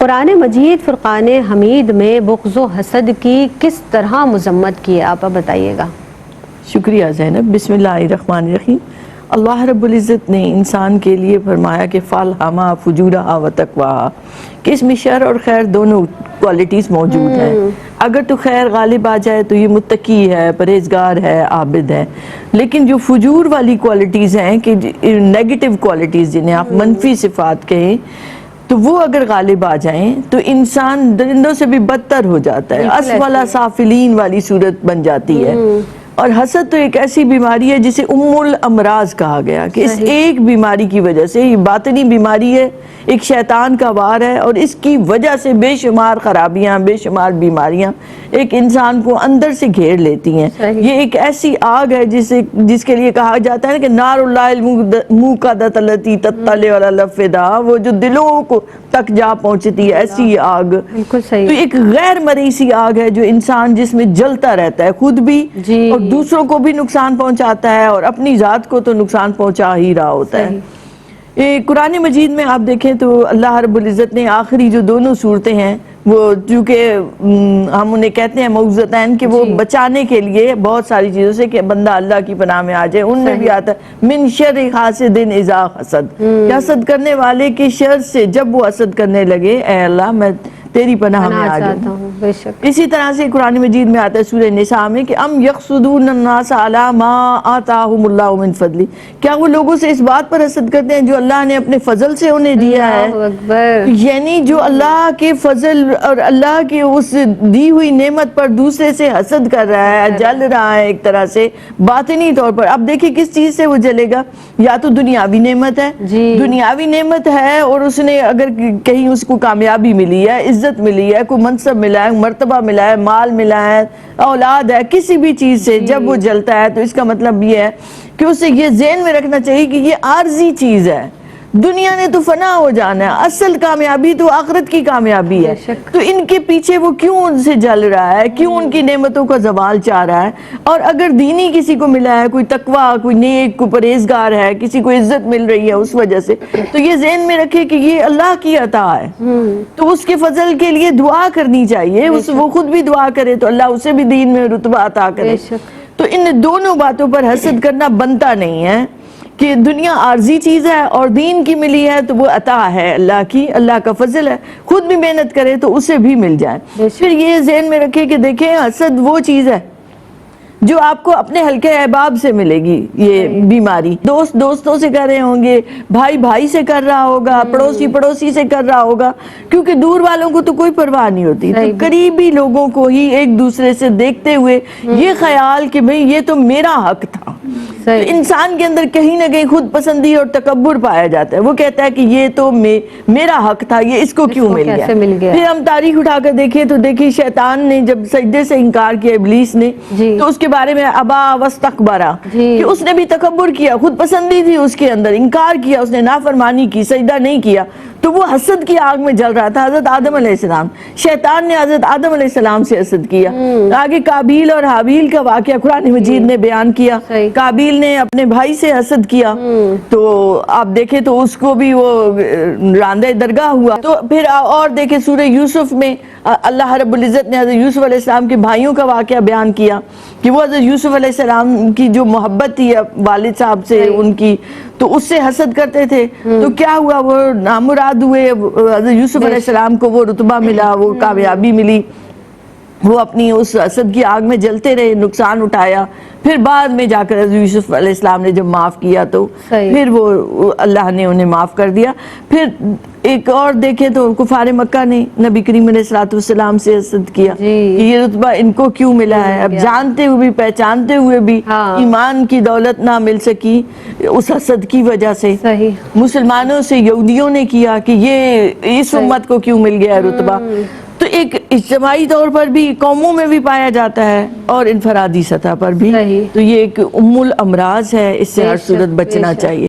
قرآن مجید فرقان حمید میں بغض و حسد کی کس طرح مذمت کی ہے، آپ بتائیے گا۔ شکریہ زینب۔ بسم اللہ الرحمن الرحیم۔ اللہ رب العزت نے انسان کے لیے فرمایا کہ فَالْهَمَا فُجُورَهَا وَتَقْوَاهَا، کہ اس میں شر اور خیر دونوں کوالٹیز موجود ہیں۔ اگر تو خیر غالب آ جائے تو یہ متقی ہے، پرہیزگار ہے، عابد ہے، لیکن جو فجور والی کوالٹیز ہیں کہ نیگیٹو کوالٹیز جنہیں آپ منفی صفات کہیں، تو وہ اگر غالب آ جائیں تو انسان درندوں سے بھی بدتر ہو جاتا ہے، اسفل سافلین والی صورت بن جاتی ہے۔ اور حسد تو ایک ایسی بیماری ہے جسے ام الامراض کہا گیا، کہ اس ایک بیماری کی وجہ سے، یہ باطنی بیماری ہے، ایک شیطان کا وار ہے، اور اس کی وجہ سے بے شمار خرابیاں، بے شمار بیماریاں ایک انسان کو اندر سے گھیر لیتی ہیں۔ یہ ایک ایسی آگ ہے جس کے لیے کہا جاتا ہے کہ نار اللہ الموقدۃ التی تطلع علی الافئدہ، وہ جو دلوں کو تک جا پہنچتی ہے، ایسی آگ۔ تو ایک غیر مرئی آگ ہے جو انسان جس میں جلتا رہتا ہے، خود بھی اور دوسروں کو بھی نقصان پہنچاتا ہے، اور اپنی ذات کو تو نقصان پہنچا ہی رہا ہوتا ہے۔ قرآن مجید میں آپ دیکھیں تو اللہ رب العزت نے آخری جو دونوں صورتیں ہیں، وہ چونکہ ہم انہیں کہتے ہیں موعظتین، کہ وہ بچانے کے لیے بہت ساری چیزوں سے کہ بندہ اللہ کی پناہ میں آ جائے، ان میں بھی آتا ہے من شر حاسد اذا حسد، کہ حسد کرنے والے کی شر سے جب وہ حسد کرنے لگے، اے اللہ میں تیری پناہ میں آ جاتا ہوں۔ اسی طرح سے قرآن مجید میں آتا ہے سورہ نساء میں کہ ام یحسدون الناس علی ما آتاہم اللہ من فضلہ، کیا وہ لوگوں سے اس بات پر حسد کرتے ہیں جو اللہ نے اپنے فضل سے انہیں دیا ہے؟ یعنی جو اللہ کے فضل اور اللہ کی اس دی ہوئی نعمت پر دوسرے سے حسد کر رہا ہے، جل رہا ہے ایک طرح سے باطنی طور پر۔ اب دیکھیں کس چیز سے وہ جلے گا، یا تو دنیاوی نعمت ہے، دنیاوی نعمت ہے اور اس نے اگر کہیں اس کو کامیابی ملی ہے، عزت ملی ہے، کوئی منصب ملا ہے، مرتبہ ملا ہے، مال ملا ہے، اولاد ہے، کسی بھی چیز سے جب وہ جلتا ہے تو اس کا مطلب یہ ہے کہ اسے یہ ذہن میں رکھنا چاہیے کہ یہ عارضی چیز ہے، دنیا نے تو فنا ہو جانا ہے، اصل کامیابی تو آخرت کی کامیابی ہے۔ تو ان کے پیچھے وہ کیوں ان سے جل رہا ہے، کیوں ان کی نعمتوں کا زوال چاہ رہا ہے؟ اور اگر دینی کسی کو ملا ہے، کوئی تقویٰ، کوئی نیک، کوئی پرہیزگار ہے، کسی کو عزت مل رہی ہے اس وجہ سے، تو یہ ذہن میں رکھے کہ یہ اللہ کی عطا ہے، تو اس کے فضل کے لیے دعا کرنی چاہیے، وہ خود بھی دعا کرے تو اللہ اسے بھی دین میں رتبہ عطا کرے۔ تو ان دونوں باتوں پر حسد کرنا بنتا نہیں ہے کہ دنیا عارضی چیز ہے اور دین کی ملی ہے تو وہ عطا ہے اللہ کی، اللہ کا فضل ہے، خود بھی محنت کرے تو اسے بھی مل جائے۔ پھر یہ ذہن میں رکھے کہ دیکھیں حسد وہ چیز ہے جو آپ کو اپنے حلقے احباب سے ملے گی، یہ بیماری دوست دوستوں سے کر رہے ہوں گے، بھائی بھائی سے کر رہا ہوگا، پڑوسی پڑوسی سے کر رہا ہوگا، کیونکہ دور والوں کو تو کوئی پرواہ نہیں ہوتی، تو قریبی لوگوں کو ہی ایک دوسرے سے دیکھتے ہوئے یہ خیال کہ بھئی یہ تو میرا حق تھا۔ تو انسان کے اندر کہیں نہ کہیں خود پسندی اور تکبر پایا جاتا ہے، وہ کہتا ہے کہ یہ تو میرا حق تھا، یہ اس کو کیوں مل گیا؟ پھر ہم تاریخ اٹھا کر دیکھیں تو دیکھیں شیطان نے جب سجدے سے انکار کیا ابلیس نے، تو اس کے بارے میں ابا واستکبرا، کہ اس نے بھی تکبر کیا، خود پسندی تھی اس کے اندر، انکار کیا، اس نے نافرمانی کی، سجدہ نہیں کیا، تو وہ حسد کی آگ میں جل رہا تھا۔ حضرت آدم علیہ السلام، شیطان نے حضرت آدم علیہ السلام سے حسد کیا۔ آگے قابیل اور حابیل کا واقعہ قرآن مجید نے بیان کیا، قابیل نے اپنے بھائی سے حسد کیا تو آپ دیکھیں تو اس کو بھی وہ راندہ درگاہ ہوا۔ تو پھر اور دیکھیں سورہ یوسف میں اللہ رب العزت نے حضرت یوسف علیہ السلام کے بھائیوں کا واقعہ بیان کیا کہ وہ حضرت یوسف علیہ السلام کی جو محبت تھی والد صاحب سے ان کی، تو اس سے حسد کرتے تھے، تو کیا ہوا، وہ نامراد ہوئے، حضرت یوسف علیہ السلام کو وہ رتبہ ملا، وہ کامیابی ملی، وہ اپنی اس حسد کی آگ میں جلتے رہے، نقصان اٹھایا۔ پھر بعد میں جا کر حضرت یوسف علیہ السلام نے جب معاف کیا تو پھر وہ اللہ نے انہیں معاف کر دیا۔ پھر ایک اور دیکھیں تو کفار مکہ نے نبی کریم علیہ السلام سے حسد کیا کہ یہ رتبہ ان کو کیوں ملا ہے، اب جانتے ہوئے بھی پہچانتے ہوئے بھی ایمان کی دولت نہ مل سکی اس حسد کی وجہ سے۔ مسلمانوں سے یہودیوں نے کیا کہ یہ اس امت کو کیوں مل گیا رتبہ۔ تو ایک اجتماعی طور پر بھی قوموں میں بھی پایا جاتا ہے اور انفرادی سطح پر بھی، تو یہ ایک ام الامراض ہے، اس سے ہر صورت بچنا چاہیے۔